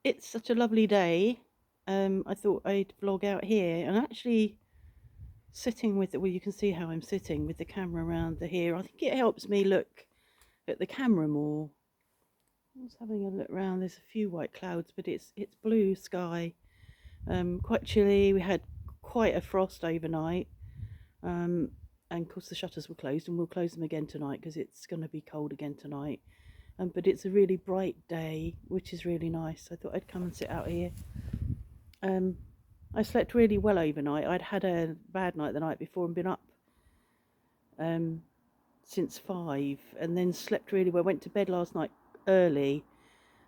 It's such a lovely day. I thought I'd vlog out here and actually sitting with well, you can see how I'm sitting with the camera around the here. I think it helps me look at the camera more. I was having a look around. There's a few white clouds, but it's blue sky. Quite chilly. We had quite a frost overnight. Um, and of course the shutters were closed, and we'll close them again tonight because it's going to be cold again tonight. But it's a really bright day, which is really nice. I thought I'd come and sit out here. Um, I slept really well overnight. I'd had a bad night the night before and been up um, since 5, and then slept really well. Went to bed last night early,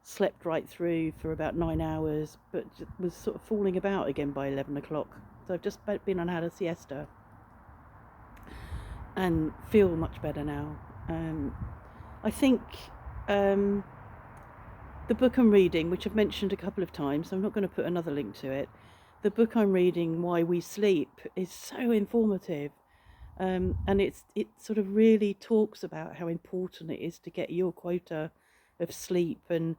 slept right through for about 9 hours, but was sort of falling about again by 11 o'clock. So I've just been and had a siesta and feel much better now. I think um, the book I'm reading, which I've mentioned a couple of times, I'm not going to put another link to it. The book I'm reading, Why We Sleep, is so informative. And it sort of really talks about how important it is to get your quota of sleep, and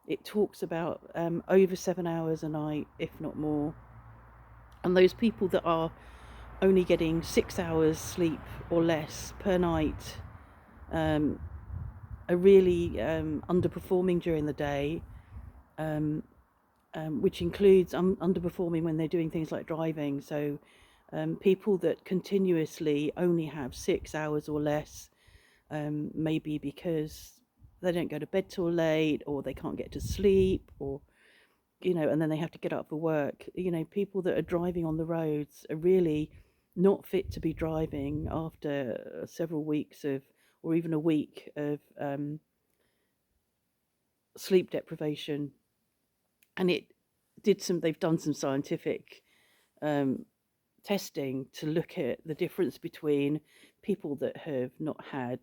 it talks about over 7 hours a night, if not more. And those people that are only getting 6 hours sleep or less per night um, are really underperforming during the day, um, which includes underperforming when they're doing things like driving. So people that continuously only have 6 hours or less, maybe because they don't go to bed till late, or they can't get to sleep, or and then they have to get up for work. People that are driving on the roads are really not fit to be driving after several weeks of, or even a week of sleep deprivation. And they've done some scientific um, testing to look at the difference between people that have not had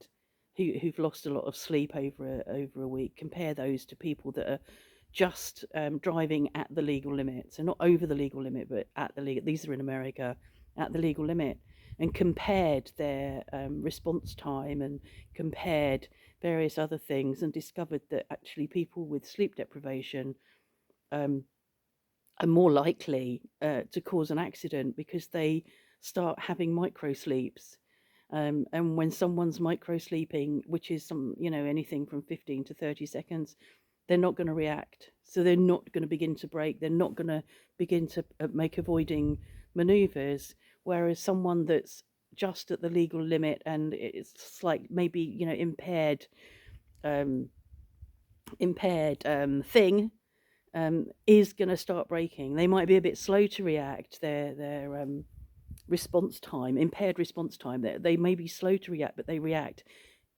who've lost a lot of sleep over a week. Compare those to people that are just driving at the legal limit, so not over the legal limit, but at the legal. These are in America, at the legal limit, and compared their response time and compared various other things, and discovered that actually people with sleep deprivation um, are more likely to cause an accident because they start having micro sleeps. And when someone's micro sleeping, which is anything from 15 to 30 seconds, they're not going to react. So they're not going to begin to brake. They're not going to begin to make avoiding maneuvers. Whereas someone that's just at the legal limit and it's like maybe impaired thing is going to start braking. They might be a bit slow to react. Their response time, impaired response time. They may be slow to react, but they react.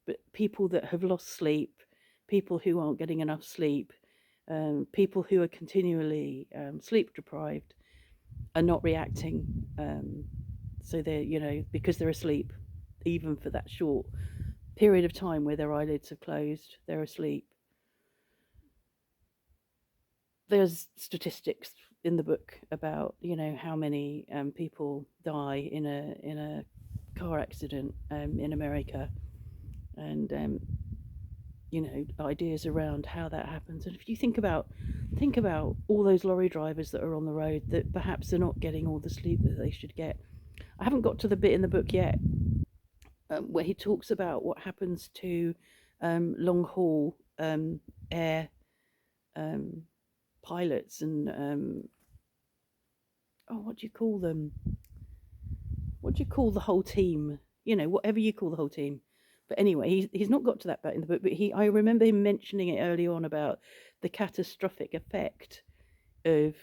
But people that have lost sleep, people who aren't getting enough sleep, people who are continually sleep deprived, are not reacting. So they're because they're asleep, even for that short period of time where their eyelids have closed, they're asleep. There's statistics in the book about how many people die in a car accident in America, and ideas around how that happens. And if you think about all those lorry drivers that are on the road that perhaps are not getting all the sleep that they should get. I haven't got to the bit in the book yet where he talks about what happens to long haul air um, pilots and what do you call them? What do you call the whole team? Whatever you call the whole team. But anyway, he's not got to that bit in the book. But I remember him mentioning it early on about the catastrophic effect of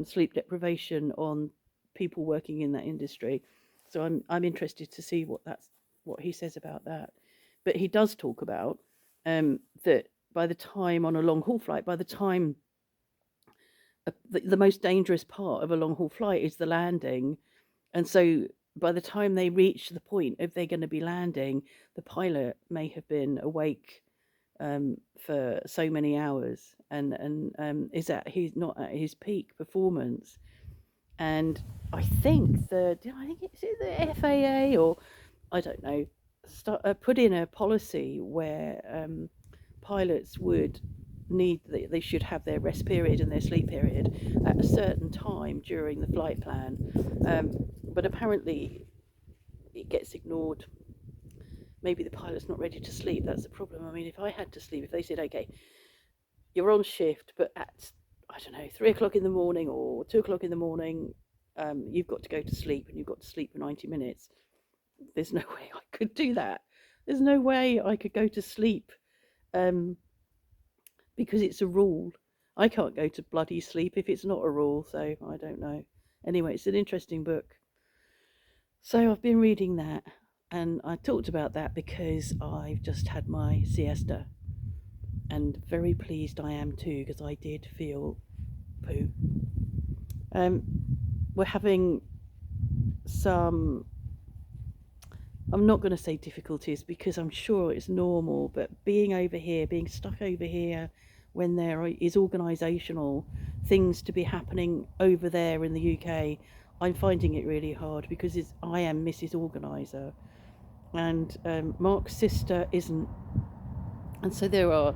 sleep deprivation on people working in that industry. So I'm interested to see what he says about that. But he does talk about that by the time on a long haul flight, by the time the most dangerous part of a long haul flight is the landing. And so by the time they reach the point if they're going to be landing, the pilot may have been awake for so many hours and is he's not at his peak performance. And I think it's the FAA, or I don't know, put in a policy where pilots would they should have their rest period and their sleep period at a certain time during the flight plan, but apparently it gets ignored. Maybe the pilot's not ready to sleep. That's the problem. I mean, if I had to sleep, if they said, okay, you're on shift, but at, I don't know, 3 o'clock in the morning or 2 o'clock in the morning, you've got to go to sleep and you've got to sleep for 90 minutes. There's no way I could do that. There's no way I could go to sleep, because it's a rule. I can't go to bloody sleep if it's not a rule, so I don't know. Anyway, it's an interesting book. So I've been reading that, and I talked about that because I've just had my siesta, and very pleased I am too, because I did feel poo. We're having some, I'm not going to say difficulties because I'm sure it's normal, but being over here, being stuck over here when there is organisational things to be happening over there in the UK, I'm finding it really hard because I am Mrs. Organiser, and Mark's sister isn't. And so there are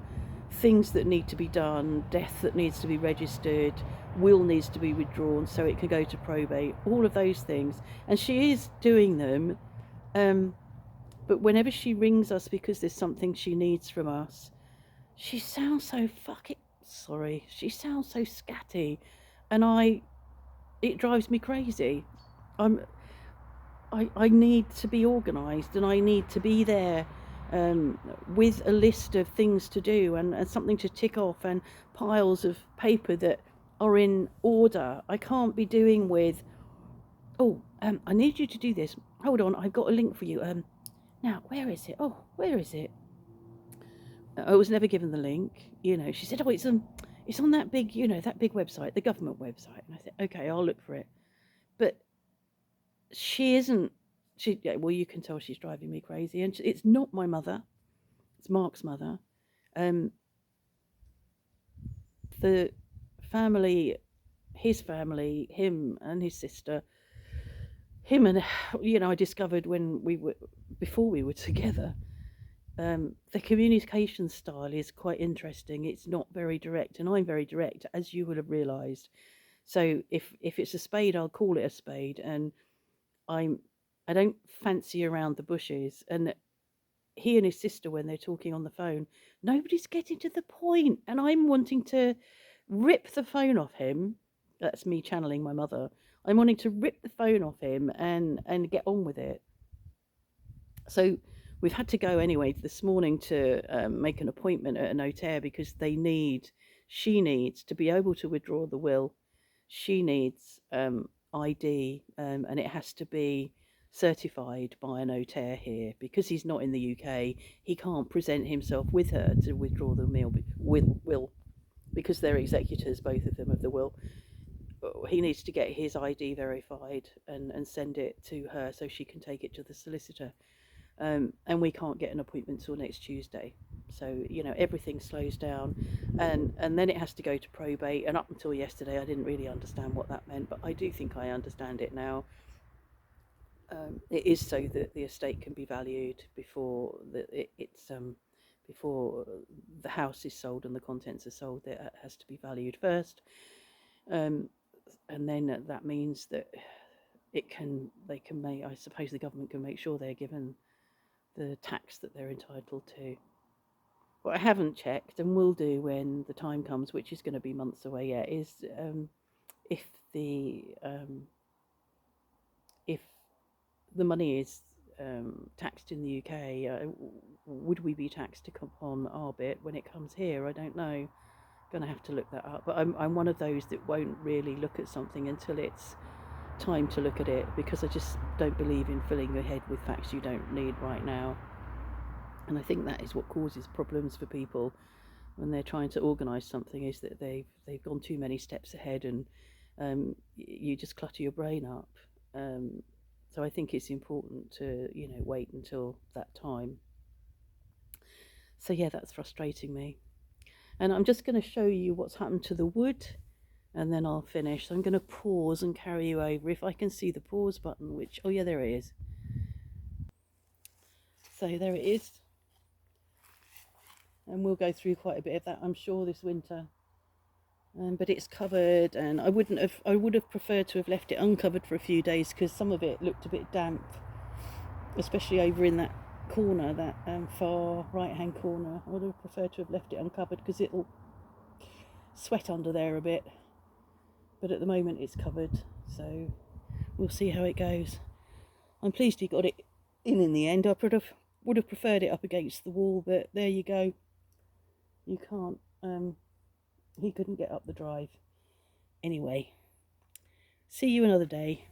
things that need to be done, death that needs to be registered, will needs to be withdrawn so it can go to probate, all of those things. And she is doing them. But whenever she rings us because there's something she needs from us, she sounds so she sounds so scatty, and it drives me crazy. I need to be organised, and I need to be there with a list of things to do and something to tick off and piles of paper that are in order. I can't be doing with, I need you to do this. Hold on, I've got a link for you. Now, where is it? Oh, where is it? I was never given the link. She said, it's on that big, that big website, the government website. And I said, okay, I'll look for it. But she isn't. Well, you can tell she's driving me crazy. And it's not my mother. It's Mark's mother. The family, his family, him and his sister, I discovered before we were together, the communication style is quite interesting. It's not very direct, and I'm very direct, as you would have realised. So if it's a spade, I'll call it a spade, and I don't fancy around the bushes. And he and his sister, when they're talking on the phone, nobody's getting to the point, and I'm wanting to rip the phone off him. That's me channeling my mother. I'm wanting to rip the phone off him and get on with it. So we've had to go anyway this morning to make an appointment at a notaire because she needs to be able to withdraw the will. She needs ID, and it has to be certified by a notaire here. Because he's not in the UK, he can't present himself with her to withdraw the will, because they're executors, both of them, of the will. He needs to get his ID verified and send it to her so she can take it to the solicitor. And we can't get an appointment till next Tuesday. So, everything slows down, and then it has to go to probate. And up until yesterday, I didn't really understand what that meant, but I do think I understand it now. It is so that the estate can be valued before before the house is sold and the contents are sold. It has to be valued first, and then that means that I suppose the government can make sure they're given the tax that they're entitled to. What I haven't checked, and will do when the time comes, which is going to be months away yet, is if the money is taxed in the UK, would we be taxed upon our bit when it comes here? I don't know. Going to have to look that up. But I'm one of those that won't really look at something until it's time to look at it, because I just don't believe in filling your head with facts you don't need right now. And I think that is what causes problems for people when they're trying to organise something, is that they've gone too many steps ahead, and you just clutter your brain up. So I think it's important to wait until that time. So yeah, that's frustrating me. And I'm just going to show you what's happened to the wood, and then I'll finish. So I'm going to pause and carry you over. If I can see the pause button, oh yeah, there it is. So there it is. and we'll go through quite a bit of that, I'm sure, this winter. But it's covered, and I would have preferred to have left it uncovered for a few days because some of it looked a bit damp, especially over in that corner, that far right hand corner. I would have preferred to have left it uncovered because it'll sweat under there a bit, but at the moment it's covered, so we'll see how it goes. I'm pleased he got it in the end. I would have preferred it up against the wall, but there you go. You can't he couldn't get up the drive. Anyway, see you another day.